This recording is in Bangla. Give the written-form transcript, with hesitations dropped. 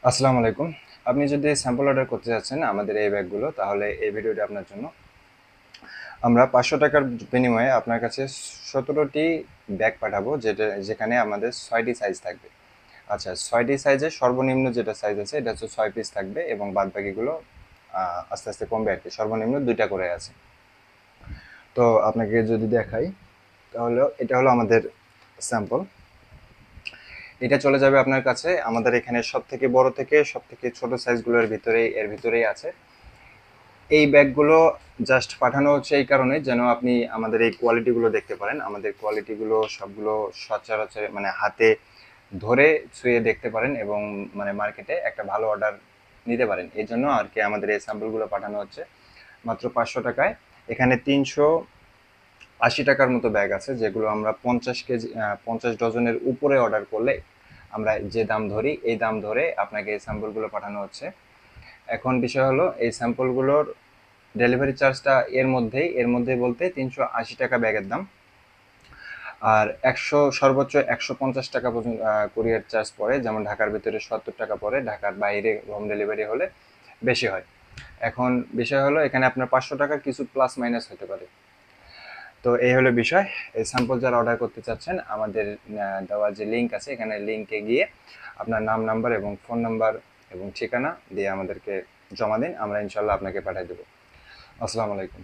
আসসালামু আলাইকুম। আপনি যদি স্যাম্পল অর্ডার করতে চাচ্ছেন আমাদের এই ব্যাগগুলো, তাহলে এই ভিডিওটি আপনার জন্য। আমরা ৫০০ টাকার বিনিময়ে আপনার কাছে ১৭টি ব্যাগ পাঠাবো, যেখানে আমাদের ৬টি সাইজ থাকবে। আচ্ছা, ৬টি সাইজের সর্বনিম্ন যেটা সাইজ আছে এটা হচ্ছে ৬ পিস থাকবে, এবং বাদবাকিগুলো আস্তে আস্তে কমবে আর কি। সর্বনিম্ন ২টা করে আছে। তো আপনাকে যদি দেখাই, তাহলে এটা হলো আমাদের স্যাম্পল। এটা চলে যাবে আপনার কাছে। আমাদের এখানে সবথেকে বড় থেকে সবথেকে ছোট সাইজগুলোর ভিতরেই আছে। এই ব্যাগগুলো জাস্ট পাঠানো হচ্ছে এই কারণে যেন আপনি আমাদের এই কোয়ালিটিগুলো দেখতে পারেন। আমাদের কোয়ালিটিগুলো সবগুলো সচরাচর মানে হাতে ধরে ছুঁয়ে দেখতে পারেন, এবং মানে মার্কেটে একটা ভালো অর্ডার নিতে পারেন। এই জন্য আর কি আমাদের এই স্যাম্পলগুলো পাঠানো হচ্ছে মাত্র ৫০০ টাকায়। এখানে ৩৮০ টাকার মতো ব্যাগ আছে, যেগুলো আমরা ৫০ কেজি ৫০ ডজনের উপরে অর্ডার করলে আমরা যে দাম ধরি এই দাম ধরে আপনাকে এই স্যাম্পলগুলো পাঠানো হচ্ছে। এখন বিষয় হলো, এই স্যাম্পলগুলোর ডেলিভারি চার্জটা এর মধ্যেই বলতে ৩৮০ টাকা ব্যাগের দাম। আর সর্বোচ্চ ১৫০ টাকা পর্যন্ত কুরিয়ার চার্জ পড়ে। যেমন ঢাকার ভিতরে ৭০ টাকা পড়ে, ঢাকার বাইরে হোম ডেলিভারি হলে বেশি হয়। এখন বিষয় হলো, এখানে আপনার ৫০০ টাকার কিছু প্লাস মাইনাস হতে পারে। তো এই হলো বিষয়। এই স্যাম্পল যারা অর্ডার করতে চাচ্ছেন, আমাদের দেওয়া যে লিঙ্ক আছে, এখানে লিঙ্কে গিয়ে আপনার নাম, নাম্বার এবং ফোন নাম্বার এবং ঠিকানা দিয়ে আমাদেরকে জমা দিন। আমরা ইনশাল্লাহ আপনাকে পাঠিয়ে দেবো। আসসালামু আলাইকুম।